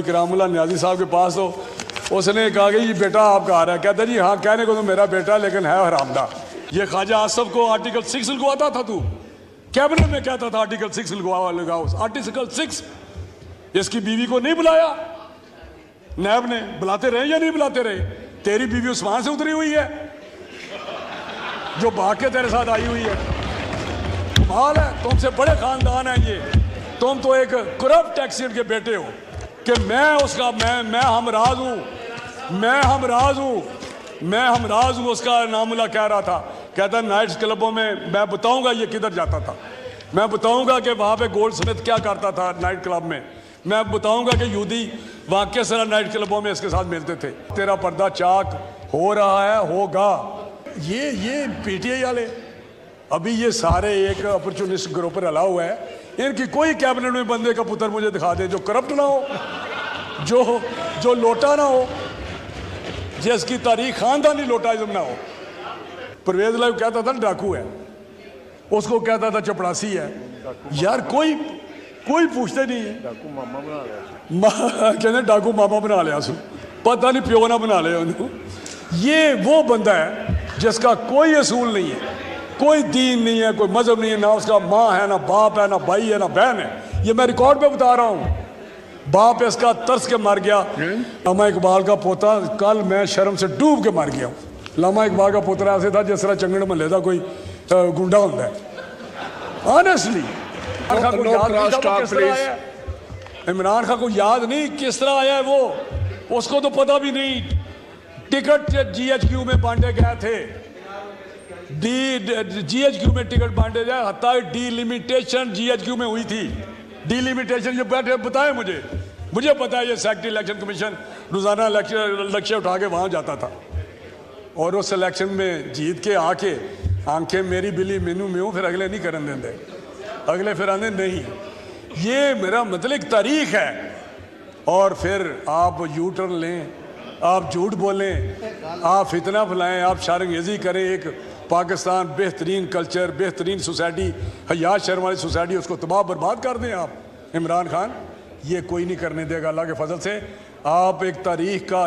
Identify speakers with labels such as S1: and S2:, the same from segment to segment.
S1: करामुल्लाह नियाजी साहब के पास, तो उसने कहा कि ये बेटा आपका आ रहा है। कहता जी हाँ, कहने को तो मेरा बेटा लेकिन है हरामदा। ये ख्वाजा आसफ को आर्टिकल 6 लगवाता था, तू कैबिनेट में कहता था आर्टिकल 6 लगाओ। आर्टिकल 6 इसकी बीवी को नहीं बुलाया नैब ने, बुलाते रहे या नहीं बुलाते रहे? तेरी बीवी उस्मान से उतरी हुई है जो भाग के तेरे साथ आई हुई है। कमाल है, तुमसे बड़े खानदान है ये। तुम तो एक करप्ट एक्सीडेंट के बेटे हो कि मैं उसका मैं हमराज हूँ, मैं हमराज हूँ। उसका नामुल्ला कह रहा था, कहता नाइट्स क्लबों में मैं बताऊंगा ये किधर जाता था, मैं बताऊंगा कि वहाँ पे गोल्ड स्मिथ क्या करता था नाइट क्लब में, मैं बताऊंगा कि यूदी वहाँ किस तरह नाइट क्लबों में इसके साथ मिलते थे। तेरा पर्दा चाक हो रहा है, होगा। ये पीटीआई वाले अभी ये सारे एक अपॉर्चुनिस्ट ग्रुप पर अलाउ है। इनकी कोई कैबिनेट में बंदे का पुत्र मुझे दिखा दे जो करप्ट ना हो, जो लोटा ना हो, जिसकी तारीख खानदानी लोटाइज्म ना हो। परवेज लाइव कहता था डाकू है, उसको कहता था चपड़ासी है। यार कोई पूछते नहीं है।
S2: डाकू मामा बना लिया,
S1: कहते डाकू मामा बना लिया सू, पता नहीं प्यो ना बना लिया उनको। ये वो बंदा है जिसका कोई असूल नहीं है, कोई दीन नहीं है, कोई मजहब नहीं है, ना उसका माँ है, ना बाप है, ना भाई है, ना बहन है। ये मैं रिकॉर्ड पे बता रहा हूँ। बाप इसका तरस के मर गया। लामा इकबाल का पोता, कल मैं शर्म से डूब के मर गया हूँ। लामा इकबाल का पोता ऐसे था जिस तरह चंगड़ महल का कोई गुंडा होता है। ऑनेस्टली इमरान खान को याद नहीं किस तरह आया है वो, उसको तो पता भी नहीं। टिकट जीएचक्यू में बांटे गए थे, जीएचक्यू में टिकट बांटे जाए, हत्या डीलिमिटेशन जीएचक्यू में हुई थी। डीलिमिटेशन जो बैठे बताए मुझे पता है। ये सेक्रेटरी इलेक्शन कमीशन रोजाना लक्ष्य उठा के वहां जाता था और उस इलेक्शन में जीत के आके आंखें मेरी बिली मेनू में हूँ, फिर अगले नहीं करन देंगे, अगले फिर आने नहीं। ये मेरा मतलब एक तारीख है। और फिर आप यू टर्न लें, आप झूठ बोलें, आप फितना फैलाएं, आप शारंगेजी करें। एक पाकिस्तान बेहतरीन कल्चर, बेहतरीन सोसाइटी, हयात शर्म वाली सोसाइटी, उसको तबाह बर्बाद कर दें आप। इमरान खान ये कोई नहीं करने देगा अल्लाह के फजल से। आप एक तारीख का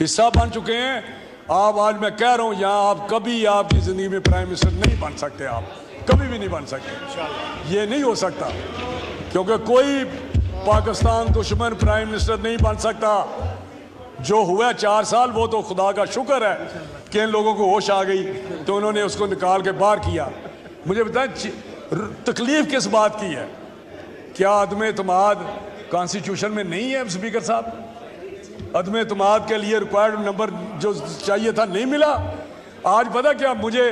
S1: हिस्सा बन चुके हैं। आप आज मैं कह रहा हूँ यहाँ आप कभी आपकी ज़िंदगी में प्राइम मिनिस्टर नहीं बन सकते, आप कभी भी नहीं बन सकते। ये नहीं हो सकता क्योंकि कोई पाकिस्तान दुश्मन प्राइम मिनिस्टर नहीं बन सकता। जो हुआ 4 साल वो तो खुदा का शुक्र है कि इन लोगों को होश आ गई तो उन्होंने उसको निकाल के बाहर किया। मुझे बताएं तकलीफ किस बात की है? क्या अदम एतमाद कॉन्स्टिट्यूशन में नहीं है? स्पीकर साहब, अदम एतमाद के लिए रिक्वायर्ड नंबर जो चाहिए था नहीं मिला। आज पता क्या मुझे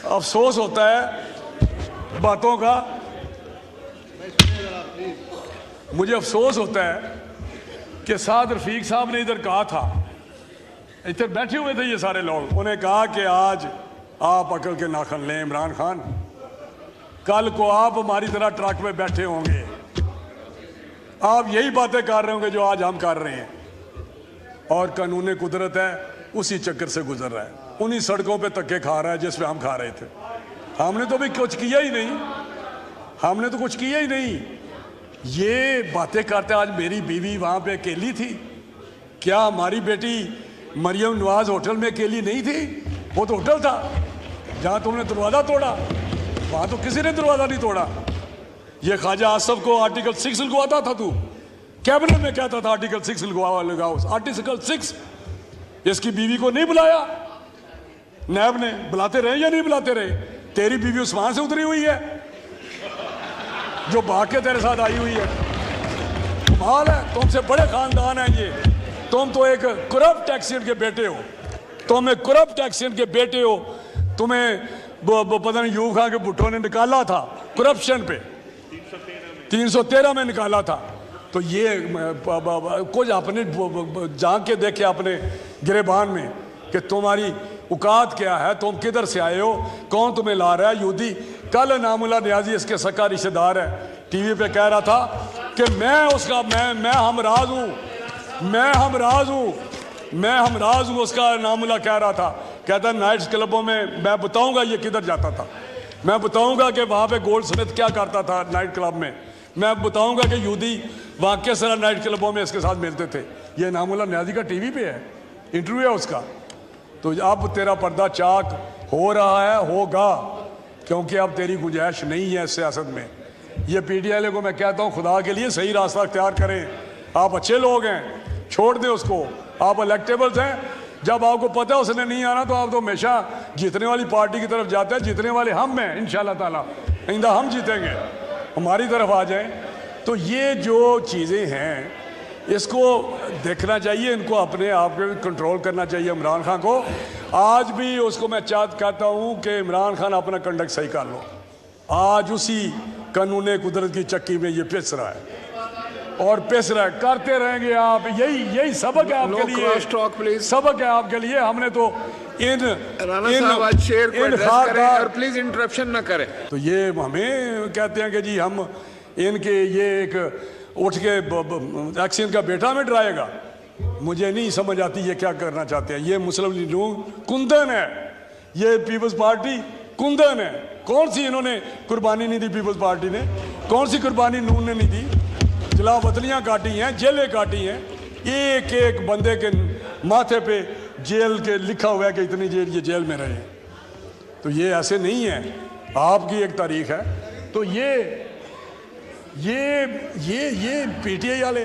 S1: अफसोस होता है बातों का, मुझे अफसोस होता है कि साद रफीक साहब ने इधर कहा था, इधर बैठे हुए थे ये सारे लोग, उन्हें कहा कि आज आप अकल के नाखन लें इमरान खान, कल को आप हमारी तरह ट्रक में बैठे होंगे, आप यही बातें कर रहे होंगे जो आज हम कर रहे हैं। और कानून कुदरत है उसी चक्कर से गुजर रहा है, उन्हीं सड़कों पे धक्के खा रहा है जिस पे हम खा रहे थे। हमने तो भी कुछ किया ही नहीं, हमने तो कुछ किया ही नहीं। ये बातें करते आज मेरी बीवी वहाँ पे अकेली थी, क्या हमारी बेटी मरियम नवाज होटल में अकेली नहीं थी? वो तो होटल था जहाँ तुमने दरवाज़ा तोड़ा, वहाँ तो किसी ने दरवाज़ा नहीं तोड़ा। ये ख्वाजा आसफ को आर्टिकल 6 लगवाता था, तू कैबिनेट में कहता था आर्टिकल 6 लगाओ। आर्टिकल 6 इसकी बीवी को नहीं बुलाया नैब ने, बुलाते रहे या नहीं बुलाते रहे? तेरी बीवी उस्मान से उतरी हुई है जो भाग के तेरे साथ आई हुई है। कमाल है, तुमसे बड़े खानदान है ये। तुम तो एक करप्ट एक्सीडेंट के बेटे हो, तुम एक करप्ट एक्सीडेंट के बेटे हो। तुम्हें पता नहीं यूब खान के भुट्टो ने निकाला था करप्शन पे, 313 में निकाला था। तो ये कुछ अपने झांक के देखे अपने गिरेबान में कि तुम्हारी औकात क्या है, तुम किधर से आए हो, कौन तुम्हें ला रहा है। यूदी कल नामुल्लाह नियाजी इसके सक्का रिश्तेदार है, टीवी पे कह रहा था कि मैं हमराज हूँ। उसका नामुल्लाह कह रहा था, कहता नाइट्स क्लबों में मैं बताऊंगा ये किधर जाता था, मैं बताऊंगा कि वहाँ पे गोल्ड स्मिथ क्या करता था नाइट क्लब में, मैं बताऊंगा कि यूदी वहाँ किस तरह नाइट क्लबों में इसके साथ मिलते थे। ये इनामुल्ला न्याजी का टीवी पे है, इंटरव्यू है उसका। तो अब तेरा पर्दा चाक हो रहा है, होगा, क्योंकि अब तेरी गुंजाइश नहीं है सियासत में। ये पीटीआई को मैं कहता हूँ, खुदा के लिए सही रास्ता अख्तियार करें। आप अच्छे लोग हैं, छोड़ दें उसको, आप इलेक्टेबल्स हैं। जब आपको पता है उसने नहीं आना तो आप तो हमेशा जीतने वाली पार्टी की तरफ जाते हैं। जीतने वाले हम हैं इंशाल्लाह ताला, आइंदा हम जीतेंगे, हमारी तरफ आ जाएं। तो ये जो चीज़ें हैं इसको देखना चाहिए, इनको अपने आप पे कंट्रोल करना चाहिए इमरान खान को। आज भी उसको मैं कहता हूँ कि इमरान खान अपना कंडक्ट सही कर लो। आज उसी कानून कुदरत की चक्की में ये पिस रहा है और पिस रहा है, करते रहेंगे आप। यही सबक है आपके लिए, सबक है आपके लिए। हमने तो
S3: प्लीज इंटरप्शन ना करें।
S1: तो ये हमें कहते हैं कि जी हम इनके ये एक उठ के एक्शन का बेटा में डराएगा। मुझे नहीं समझ आती ये क्या करना चाहते हैं। ये मुस्लिम लीग कुंदन है, ये पीपल्स पार्टी कुंदन है। कौन सी इन्होंने कुर्बानी नहीं दी, पीपल्स पार्टी ने कौन सी कुर्बानी नून ने नहीं दी। जलावतनियाँ काटी हैं, जेलें काटी हैं, एक एक बंदे के माथे पे जेल के लिखा हुआ है कि इतनी देर ये जेल में रहे। तो ये ऐसे नहीं है, आपकी एक तारीख है। तो ये पीटीआई वाले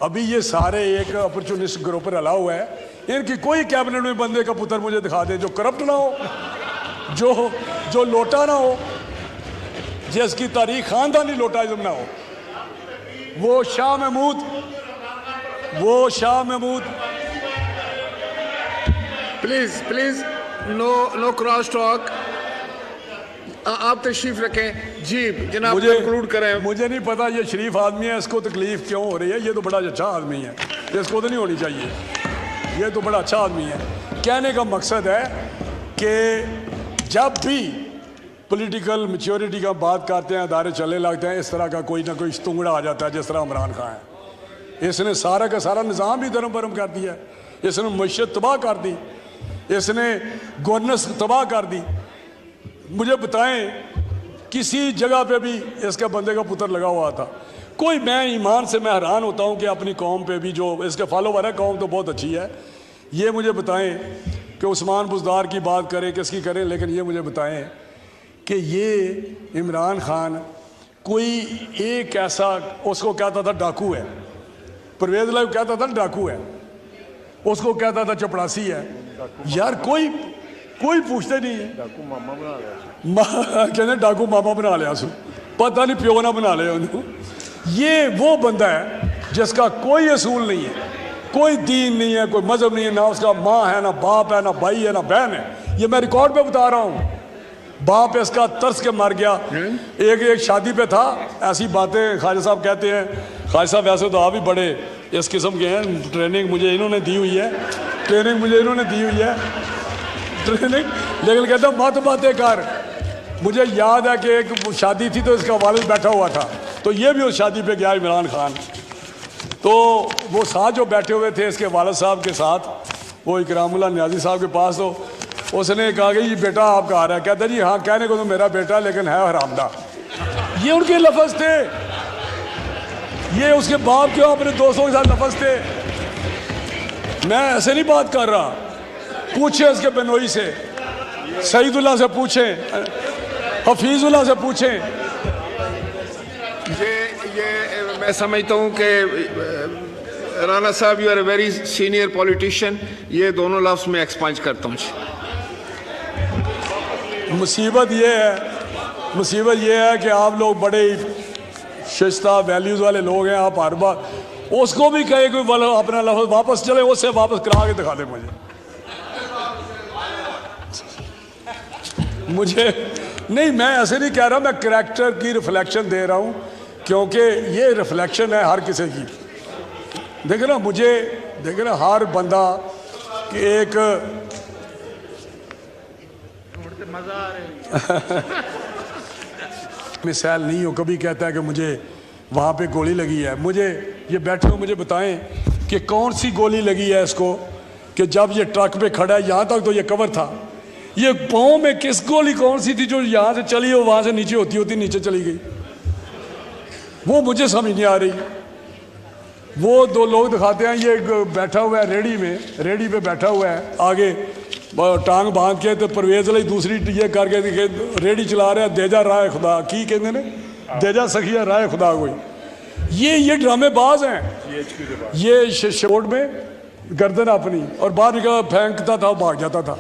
S1: अभी ये सारे एक अपॉर्चुनिस्ट ग्रुप पर अला हुआ है। इनकी कोई कैबिनेट में बंदे का पुत्र मुझे दिखा दे जो करप्ट ना हो, जो लोटा ना हो, जिसकी तारीख खानदानी लोटाइज्म ना हो। वो Shah Mahmood
S3: please no cross talk. आप तशरीफ रखें जी जनाब, कंक्लूड करें।
S1: मुझे नहीं पता ये शरीफ आदमी है, इसको तकलीफ क्यों हो रही है। ये तो बड़ा अच्छा आदमी है, इसको तो नहीं होनी चाहिए। ये तो बड़ा अच्छा आदमी है। कहने का मकसद है कि जब भी पॉलिटिकल मैच्योरिटी का बात करते हैं, अदारे चलने लगते हैं, इस तरह का कोई ना कोई स्तुंगड़ा आ जाता है। जिस तरह इमरान खान है, इसने सारा का सारा निज़ाम भी धर्म भरम कर दिया, इसने मईशत तबाह कर दी, इसने गवर्नेंस तबाह कर दी। मुझे बताएं किसी जगह पे भी इसके बंदे का पुत्र लगा हुआ था कोई? मैं ईमान से मैं हैरान होता हूँ कि अपनी कौम पे भी जो इसके फॉलोवर है, कौम तो बहुत अच्छी है। ये मुझे बताएं कि उस्मान बुज़दार की बात करें, किसकी करें, लेकिन ये मुझे बताएं कि ये इमरान खान कोई एक ऐसा, उसको कहता था डाकू है, परवेज़ लाइव कहता था डाकू है, उसको कहता था चपड़ासी है। यार कोई पूछते नहीं है।
S2: डाकू मामा बना लिया,
S1: कहते डाकू मामा बना लिया सू, पता नहीं प्यो ना बना लिया उन्होंने। ये वो बंदा है जिसका कोई असूल नहीं है, कोई दीन नहीं है, कोई मजहब नहीं है, ना उसका माँ है, ना बाप है, ना भाई है, ना बहन है। ये मैं रिकॉर्ड पे बता रहा हूँ। बाप इसका तरस के मर गया। एक शादी पे था, ऐसी बातें ख्वाजा साहब कहते हैं। ख्वाजा साहब वैसे तो आप भी बड़े इस किस्म के हैं, ट्रेनिंग मुझे इन्होंने दी हुई है, लेकिन कहता मत बातें कर। मुझे याद है कि एक शादी थी तो इसका वालिद बैठा हुआ था, तो ये भी उस शादी पे गया इमरान खान। तो वो साथ जो बैठे हुए थे इसके वालिद साहब के साथ, वो इकरामुल्लाह न्याजी साहब के पास, तो उसने कहा कि ये बेटा आपका आ रहा है। कहता जी हाँ, कहने को तो मेरा बेटा लेकिन है हरामदा। ये उनके लफ्ज़ थे, ये उसके बाप के अपने दोस्तों के साथ लफ्ज़ थे। मैं ऐसे नहीं बात कर रहा। पूछे इसके बेनोई से, सईदुल्लाह से पूछें, हफीजुल्लाह से पूछें।
S3: ये मैं समझता हूँ कि राना साहब you are a very senior politician. ये दोनों लफ्ज़ में एक्सपांज करता हूँ।
S1: मुसीबत ये है कि आप लोग बड़े शिस्ता वैल्यूज़ वाले लोग हैं। आप हर बार उसको भी कहे कोई अपना लफ्ज़ वापस चले, उससे वापस करा के दिखा दे मुझे नहीं, मैं ऐसे नहीं कह रहा, मैं करैक्टर की रिफ्लेक्शन दे रहा हूँ, क्योंकि ये रिफ्लेक्शन है हर किसी की। देखे ना, मुझे देखे ना, हर बंदा एक मिसाल नहीं हो, कभी कहता है कि मुझे वहाँ पे गोली लगी है। मुझे ये बैठे हो, मुझे बताएं कि कौन सी गोली लगी है इसको, कि जब ये ट्रक पे खड़ा है, यहाँ तक तो ये कवर था, ये पाँव में किस गोली कौन सी थी जो यहाँ से चली हो, वहाँ से नीचे होती नीचे चली गई। वो मुझे समझ नहीं आ रही। वो दो लोग दिखाते हैं, ये एक बैठा हुआ है रेडी में, रेडी पे बैठा हुआ है, आगे टांग बांध के, तो परवेज अली दूसरी ये करके रेडी चला रहा है, देजा राय खुदा की कहते ने, देजा सखिया राय खुदा कोई। ये ड्रामेबाज हैं। ये शोट में गर्दन अपनी और बाहर निकल फेंकता था, भाग जाता था।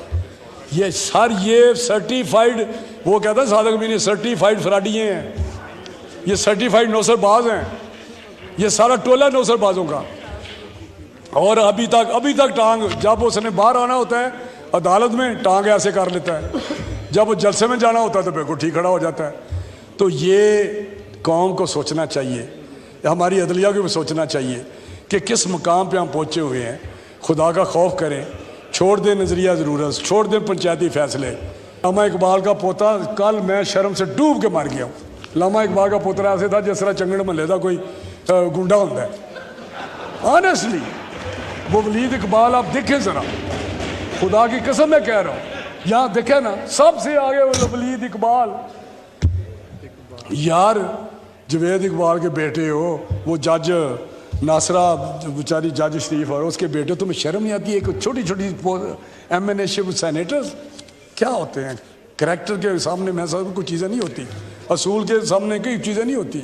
S1: ये सर ये सर्टिफाइड, वो कहता है सादक भी नहीं, सर्टिफाइड फ्राडिये हैं, ये सर्टिफाइड नौसरबाज हैं, ये सारा टोला नौसरबाजों का। और अभी तक टांग, जब उसने बाहर आना होता है अदालत में, टांग ऐसे कर लेता है, जब वो जलसे में जाना होता है तो बिल्कुल ठीक खड़ा हो जाता है। तो ये कौम को सोचना चाहिए, हमारी अदलिया को भी सोचना चाहिए कि किस मुकाम पे हम पहुँचे हुए हैं। खुदा का खौफ करें, छोड़ दें नज़रिया ज़रूरत, छोड़ दें पंचायती फैसले। लामा इकबाल का पोता, कल मैं शर्म से डूब के मर गया हूँ। लामा इकबाल का पोतरा ऐसे था जिस तरह चंगड़ महल का कोई गुंडा होता है। ऑनेस्टली वो वलीद इकबाल आप देखें ज़रा, खुदा की कसम मैं कह रहा हूँ, यहाँ देखे ना, सबसे आगे वो वलीद इकबाल। यार जवेद इकबाल के बेटे हो, वो जज नासरा बेचारी जज शरीफ, और उसके बेटे, तुम्हें शर्म नहीं आती? एक छोटी छोटी एमएनएशिप सेनेटर्स क्या होते हैं? करैक्टर के सामने मैं सब कुछ चीज़ें नहीं होती, असूल के सामने कई चीज़ें नहीं होती।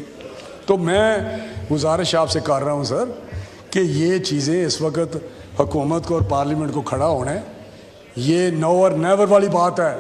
S1: तो मैं गुजारिश आपसे कर रहा हूँ सर कि ये चीज़ें इस वक्त हुकूमत को और पार्लियामेंट को खड़ा होना है। ये नो और नेवर वाली बात है।